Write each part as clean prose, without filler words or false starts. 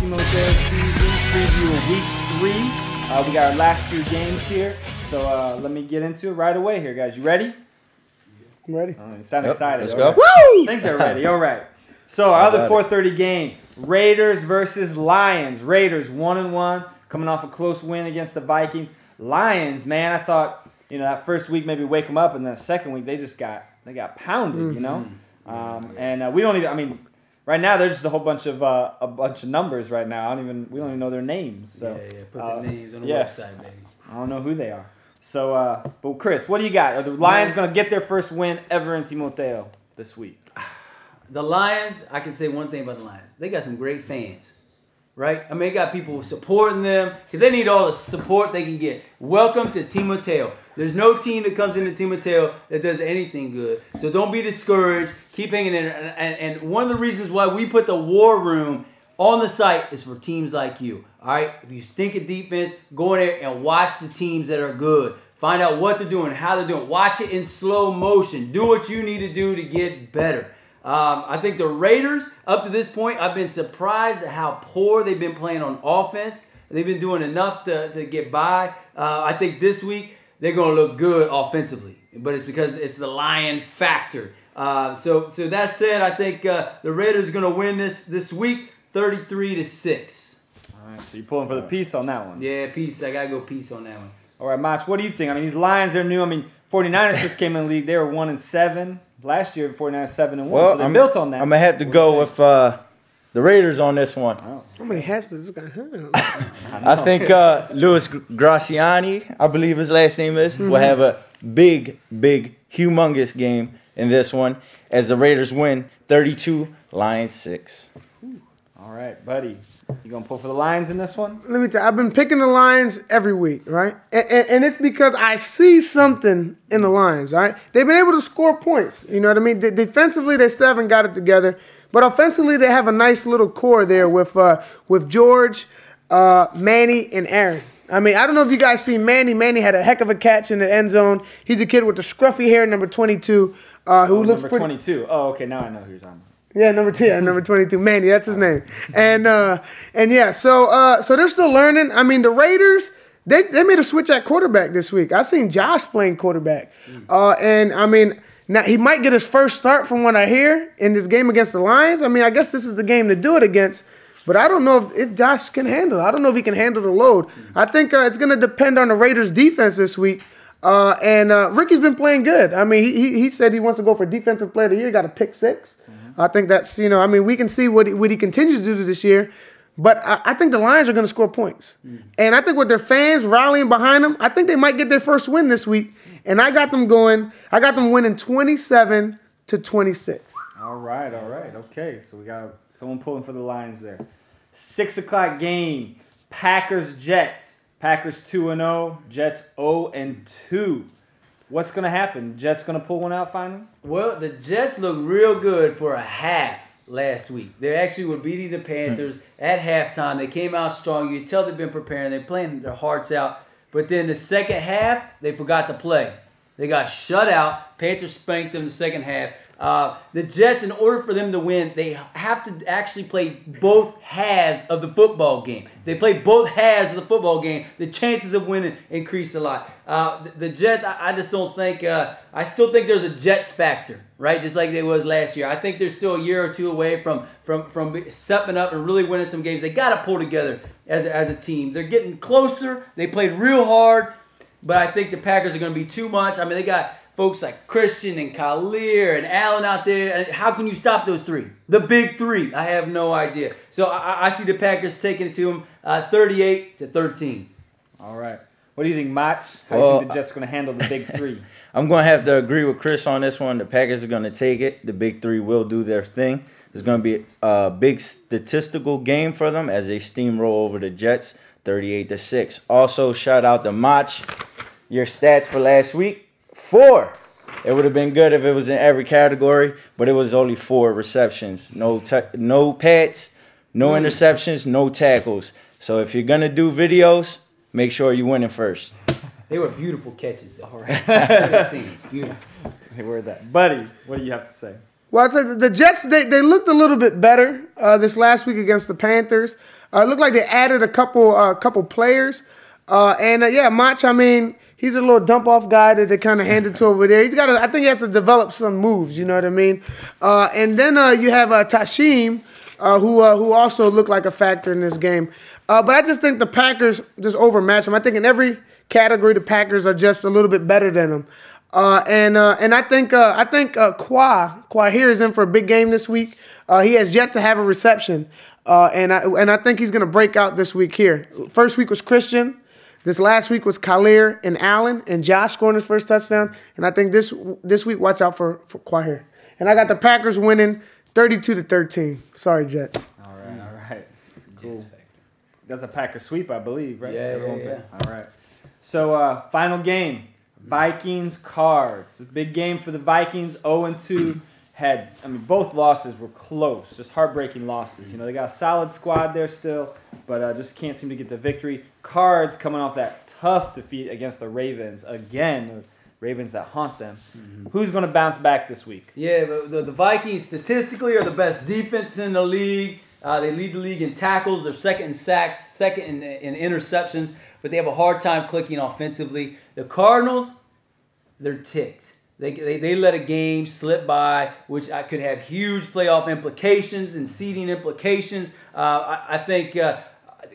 Timoteo TV preview of week 3. We got our last few games here, so let me get into it right away here, guys. You ready? I'm ready. You sound excited. Let's go. Right. Woo! I think they're ready. All right. So our other 4:30 game, Raiders versus Lions. Raiders 1-1, coming off a close win against the Vikings. Lions, man, I thought that first week maybe wake them up, and then the second week they got pounded, and we don't even. I mean, right now they're just a whole bunch of numbers right now. We don't even know their names. So put their names on the website, baby. I don't know who they are. So, but Chris, what do you got? Are the Lions going to get their first win ever in Timoteo this week? The Lions, I can say one thing about the Lions. They got some great fans, right? I mean, they got people supporting them because they need all the support they can get. Welcome to Timoteo. There's no team that comes into Timoteo that does anything good. So don't be discouraged. Keep hanging in. And one of the reasons why we put the War Room on the site is for teams like you. All right? If you stink at defense, go in there and watch the teams that are good. Find out what they're doing, how they're doing. Watch it in slow motion. Do what you need to do to get better. I think the Raiders, up to this point, I've been surprised at how poor they've been playing on offense. They've been doing enough to get by. I think this week they're going to look good offensively, but it's because it's the Lion factor. So that said, I think the Raiders are going to win this week, 33-6. All right, so you're pulling for the peace on that one. Yeah, peace. I got to go peace on that one. All right, Mach, what do you think? I mean, these Lions, they're new. I mean, 49ers just came in the league. They were 1-7. Last year, 49ers 7-1. Well, so they're built on that. I'm going to have to go with the Raiders on this one. Oh. How many hats does this guy have? I think Louis Graciani, I believe his last name is, will have a big, humongous game in this one as the Raiders win 32, Lions 6. All right, buddy. You going to pull for the Lions in this one? Let me tell you, I've been picking the Lions every week, right? And it's because I see something in the Lions, all right? They've been able to score points, you know what I mean? Defensively, they still haven't got it together. But offensively, they have a nice little core there with George, Manny, and Aaron. I mean, I don't know if you guys see Manny. Manny had a heck of a catch in the end zone. He's a kid with the scruffy hair, number 22, who looks pretty... Number 22. Oh, okay, now I know who you're talking about. Yeah, number 22, Manny. That's his name. And yeah, so they're still learning. I mean, the Raiders, they made a switch at quarterback this week. I seen Josh playing quarterback, and I mean, now he might get his first start from what I hear in this game against the Lions. I mean, I guess this is the game to do it against. But I don't know if Josh can handle it. I don't know if he can handle the load. I think it's going to depend on the Raiders' defense this week. And Ricky's been playing good. I mean, he said he wants to go for Defensive Player of the Year. He got a pick 6. I think that's, I mean, we can see what he continues to do this year. But I think the Lions are going to score points. And I think with their fans rallying behind them, I think they might get their first win this week. And I got them winning 27-26. All right. Okay, so we got someone pulling for the Lions there. 6 o'clock game, Packers-Jets. Packers 2-0, Jets 0-2. What's going to happen? Jets going to pull one out finally? Well, the Jets look real good for a half last week. They actually were beating the Panthers at halftime. They came out strong. You could tell they've been preparing. They're playing their hearts out. But then the second half, they forgot to play. They got shut out. Panthers spanked them the second half. The Jets, in order for them to win, they have to actually play both halves of the football game. They play both halves of the football game. The chances of winning increase a lot. The Jets, I just don't think, I still think there's a Jets factor, right? Just like there was last year. I think they're still a year or two away from stepping up and really winning some games. They got to pull together as a team. They're getting closer. They played real hard, but I think the Packers are going to be too much. I mean, they got folks like Christian and Khalil and Allen out there. And how can you stop those three? The big three. I have no idea. So I see the Packers taking it to them 38-13. All right. What do you think, Mach? How do you think the Jets are going to handle the big three? I'm going to have to agree with Chris on this one. The Packers are going to take it. The big three will do their thing. It's going to be a big statistical game for them as they steamroll over the Jets, 38-6. Also, shout out to Mach. Your stats for last week, 4. It would have been good if it was in every category, but it was only 4 receptions. No pads, no interceptions, no tackles. So if you're going to do videos, make sure you're winning first. They were beautiful catches. All right. Beautiful. They were that. Buddy, what do you have to say? Well, I'd say the Jets, they looked a little bit better this last week against the Panthers. It looked like they added a couple players. Mach, I mean, he's a little dump-off guy that they kind of handed to over there. I think he has to develop some moves, you know what I mean? And then you have Tashim, who also looked like a factor in this game. But I just think the Packers just overmatch them. I think in every category, the Packers are just a little bit better than them. And I think Kwa here is in for a big game this week. He has yet to have a reception. And I think he's going to break out this week here. First week was Christian. This last week was Khalil and Allen and Josh scoring his first touchdown. And I think this week, watch out for Quahir. And I got the Packers winning 32-13. Sorry, Jets. All right. Cool. That's a Packer sweep, I believe, right? Yeah. All right. So, final game. Vikings-Cards. A big game for the Vikings. 0-2. Both losses were close, just heartbreaking losses. You know, they got a solid squad there still, but just can't seem to get the victory. Cards coming off that tough defeat against the Ravens. Again, the Ravens that haunt them. Mm-hmm. Who's going to bounce back this week? Yeah, but the Vikings statistically are the best defense in the league. They lead the league in tackles. They're second in sacks, second in interceptions, but they have a hard time clicking offensively. The Cardinals, they're ticked. They let a game slip by, which could have huge playoff implications and seeding implications. I think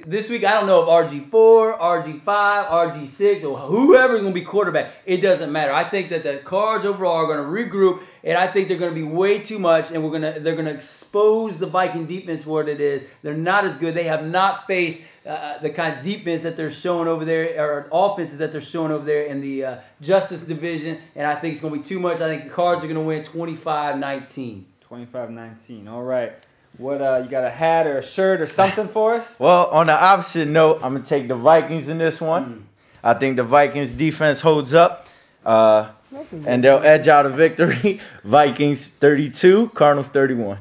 this week, I don't know if RG4, RG5, RG6, or whoever's going to be quarterback. It doesn't matter. I think that the Cards overall are going to regroup, and I think they're going to be way too much, and they're going to expose the Viking defense for what it is. They're not as good. They have not faced the kind of defense that they're showing over there, or offenses that they're showing over there in the Justice Division, and I think it's going to be too much. I think the Cards are going to win 25-19. 25-19. All right. What, you got a hat or a shirt or something for us? Well, on the opposite note, I'm going to take the Vikings in this one. I think the Vikings defense holds up, and they'll edge out a victory. Vikings 32, Cardinals 31.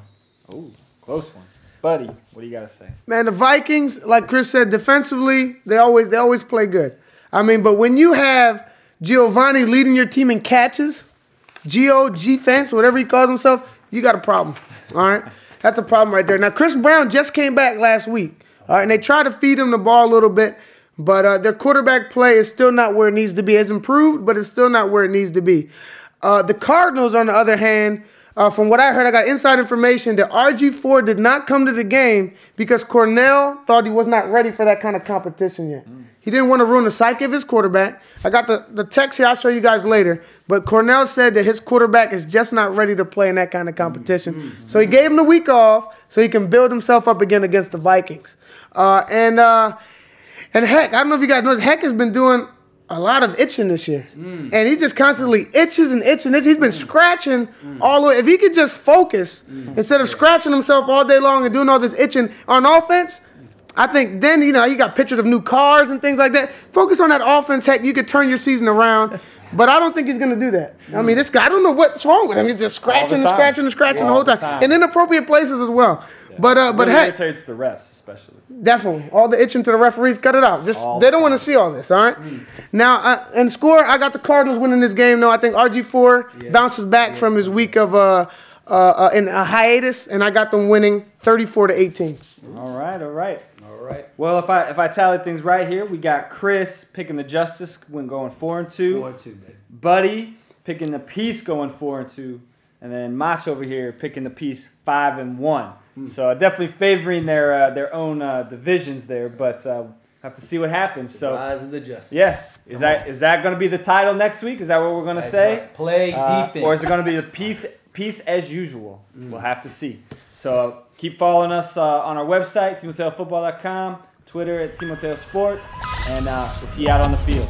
Ooh, close one. Buddy, what do you got to say? Man, the Vikings, like Chris said, defensively, they always play good. I mean, but when you have Giovanni leading your team in catches, G-Fence, whatever he calls himself, you got a problem, all right? That's a problem right there. Now, Chris Brown just came back last week, all right, and they tried to feed him the ball a little bit, but their quarterback play is still not where it needs to be. It's improved, but it's still not where it needs to be. The Cardinals, on the other hand, from what I heard, I got inside information that RG4 did not come to the game because Cornell thought he was not ready for that kind of competition yet. He didn't want to ruin the psyche of his quarterback. I got the text here. I'll show you guys later. But Cornell said that his quarterback is just not ready to play in that kind of competition. So he gave him the week off so he can build himself up again against the Vikings. And Heck, I don't know if you guys know, Heck has been doing a lot of itching this year. And he just constantly itches and itching. He's been scratching all the way. If he could just focus instead of scratching himself all day long and doing all this itching on offense, I think then, you got pictures of new cars and things like that. Focus on that offense. Heck, you could turn your season around. But I don't think he's going to do that. I mean, this guy, I don't know what's wrong with him. He's just scratching and scratching and scratching the whole time. In inappropriate places as well. Yeah. But really heck. irritates the refs, especially. Definitely. All the itching to the referees, cut it out. They don't want to see all this, all right? Now, in score, I got the Cardinals winning this game. No, I think RG4 bounces back from his week of in a hiatus, and I got them winning 34-18. All right. Well, if I tally things right here, we got Chris picking the Justice when going 4-2. 4-2, baby. Buddy picking the Peace going 4-2, and then Mach over here picking the Peace 5-1. So definitely favoring their own divisions there, but have to see what happens. So Rise of the Justice. Yeah, is that going to be the title next week? Is that what we're going to say? Right. Play defense, or is it going to be the Peace as usual? We'll have to see. So keep following us on our website, TimoteoFootball.com, Twitter at Timoteo Sports, and we'll see you out on the field.